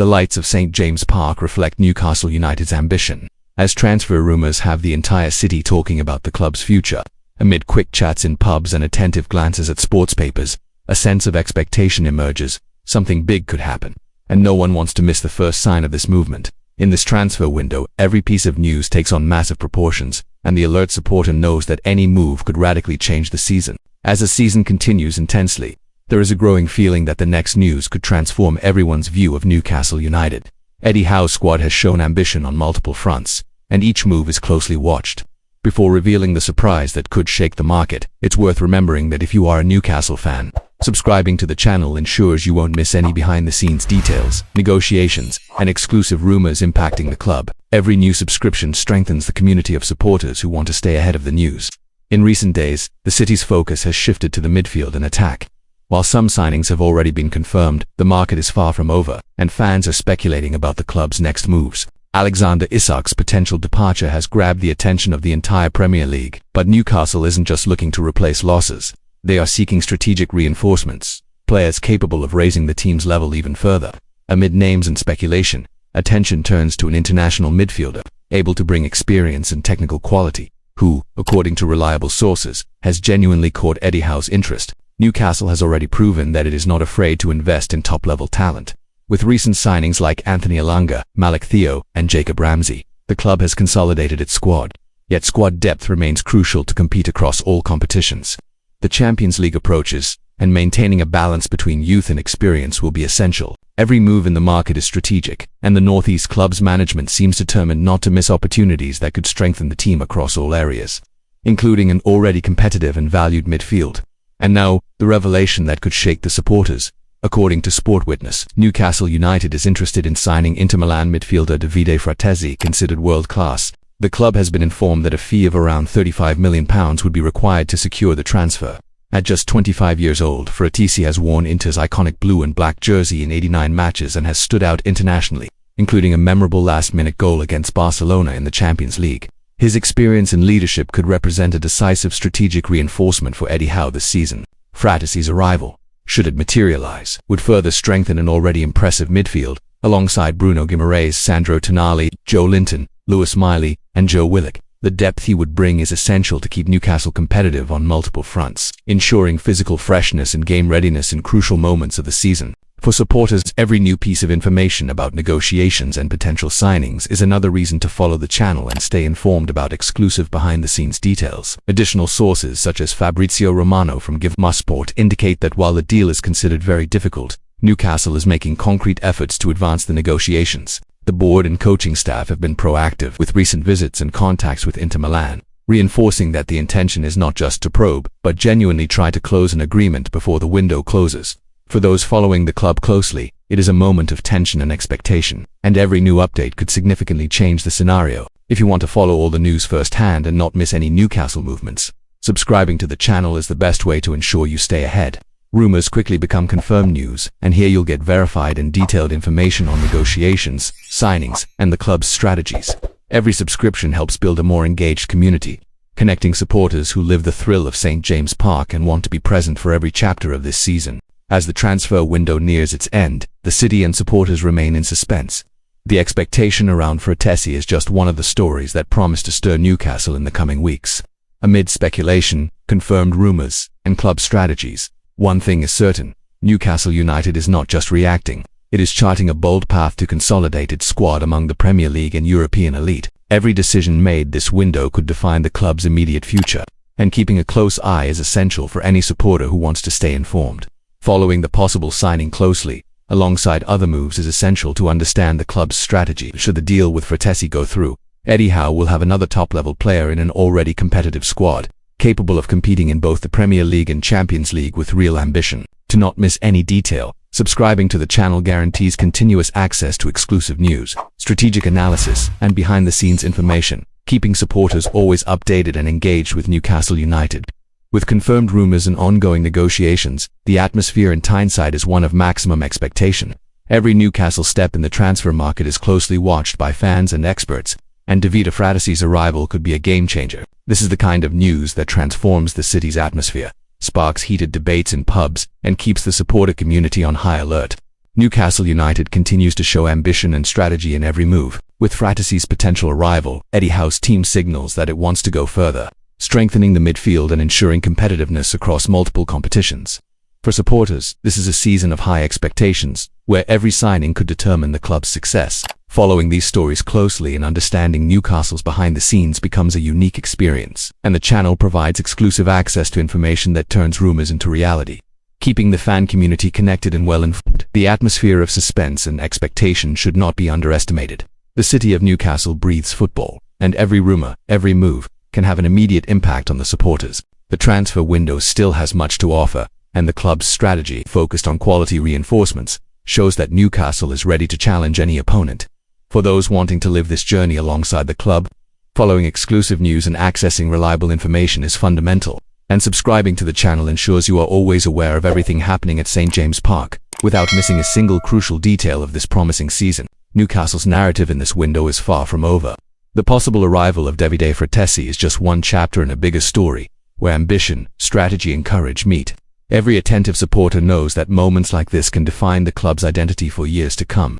The lights of St. James Park reflect Newcastle United's ambition, as transfer rumours have the entire city talking about the club's future. Amid quick chats in pubs and attentive glances at sports papers, a sense of expectation emerges. Something big could happen, and no one wants to miss the first sign of this movement. In this transfer window, every piece of news takes on massive proportions, and the alert supporter knows that any move could radically change the season. As the season continues intensely, there is a growing feeling that the next news could transform everyone's view of Newcastle United. Eddie Howe's squad has shown ambition on multiple fronts, and each move is closely watched. Before revealing the surprise that could shake the market, it's worth remembering that if you are a Newcastle fan, subscribing to the channel ensures you won't miss any behind-the-scenes details, negotiations, and exclusive rumors impacting the club. Every new subscription strengthens the community of supporters who want to stay ahead of the news. In recent days, the city's focus has shifted to the midfield and attack. While some signings have already been confirmed, the market is far from over, and fans are speculating about the club's next moves. Alexander Isak's potential departure has grabbed the attention of the entire Premier League, but Newcastle isn't just looking to replace losses. They are seeking strategic reinforcements, players capable of raising the team's level even further. Amid names and speculation, attention turns to an international midfielder, able to bring experience and technical quality, who, according to reliable sources, has genuinely caught Eddie Howe's interest. Newcastle has already proven that it is not afraid to invest in top-level talent. With recent signings like Anthony Elanga, Malik Theo, and Jacob Ramsey, the club has consolidated its squad. Yet squad depth remains crucial to compete across all competitions. The Champions League approaches, and maintaining a balance between youth and experience will be essential. Every move in the market is strategic, and the Northeast club's management seems determined not to miss opportunities that could strengthen the team across all areas, including an already competitive and valued midfield. And now, the revelation that could shake the supporters. According to Sport Witness, Newcastle United is interested in signing Inter Milan midfielder Davide Fratesi, considered world-class. The club has been informed that a fee of around £35 million would be required to secure the transfer. At just 25 years old, Fratesi has worn Inter's iconic blue and black jersey in 89 matches and has stood out internationally, including a memorable last-minute goal against Barcelona in the Champions League. His experience and leadership could represent a decisive strategic reinforcement for Eddie Howe this season. Fratesi's arrival, should it materialize, would further strengthen an already impressive midfield, alongside Bruno Guimaraes, Sandro Tonali, Joe Linton, Lewis Miley, and Joe Willock. The depth he would bring is essential to keep Newcastle competitive on multiple fronts, ensuring physical freshness and game readiness in crucial moments of the season. For supporters, every new piece of information about negotiations and potential signings is another reason to follow the channel and stay informed about exclusive behind-the-scenes details. Additional sources such as Fabrizio Romano from Give Me Sport indicate that while the deal is considered very difficult, Newcastle is making concrete efforts to advance the negotiations. The board and coaching staff have been proactive with recent visits and contacts with Inter Milan, reinforcing that the intention is not just to probe, but genuinely try to close an agreement before the window closes. For those following the club closely, it is a moment of tension and expectation, and every new update could significantly change the scenario. If you want to follow all the news firsthand and not miss any Newcastle movements, subscribing to the channel is the best way to ensure you stay ahead. Rumors quickly become confirmed news, and here you'll get verified and detailed information on negotiations, signings, and the club's strategies. Every subscription helps build a more engaged community, connecting supporters who live the thrill of St. James Park and want to be present for every chapter of this season. As the transfer window nears its end, the city and supporters remain in suspense. The expectation around Fratesi is just one of the stories that promise to stir Newcastle in the coming weeks. Amid speculation, confirmed rumors, and club strategies, one thing is certain: Newcastle United is not just reacting, it is charting a bold path to consolidate its squad among the Premier League and European elite. Every decision made this window could define the club's immediate future, and keeping a close eye is essential for any supporter who wants to stay informed. Following the possible signing closely, alongside other moves, is essential to understand the club's strategy. Should the deal with Fratesi go through, Eddie Howe will have another top-level player in an already competitive squad, capable of competing in both the Premier League and Champions League with real ambition. To not miss any detail, subscribing to the channel guarantees continuous access to exclusive news, strategic analysis, and behind-the-scenes information, keeping supporters always updated and engaged with Newcastle United. With confirmed rumors and ongoing negotiations, the atmosphere in Tyneside is one of maximum expectation. Every Newcastle step in the transfer market is closely watched by fans and experts, and Davide Fratesi's arrival could be a game-changer. This is the kind of news that transforms the city's atmosphere, sparks heated debates in pubs, and keeps the supporter community on high alert. Newcastle United continues to show ambition and strategy in every move. With Frattesi's potential arrival, Eddie Howe's team signals that it wants to go further, strengthening the midfield and ensuring competitiveness across multiple competitions. For supporters, this is a season of high expectations, where every signing could determine the club's success. Following these stories closely and understanding Newcastle's behind the scenes becomes a unique experience, and the channel provides exclusive access to information that turns rumors into reality, keeping the fan community connected and well-informed. The atmosphere of suspense and expectation should not be underestimated. The city of Newcastle breathes football, and every rumor, every move, can have an immediate impact on the supporters. The transfer window still has much to offer, and the club's strategy, focused on quality reinforcements, shows that Newcastle is ready to challenge any opponent. For those wanting to live this journey alongside the club, following exclusive news and accessing reliable information is fundamental, and subscribing to the channel ensures you are always aware of everything happening at St. James Park, without missing a single crucial detail of this promising season. Newcastle's narrative in this window is far from over. The possible arrival of Davide Frattesi is just one chapter in a bigger story, where ambition, strategy and courage meet. Every attentive supporter knows that moments like this can define the club's identity for years to come.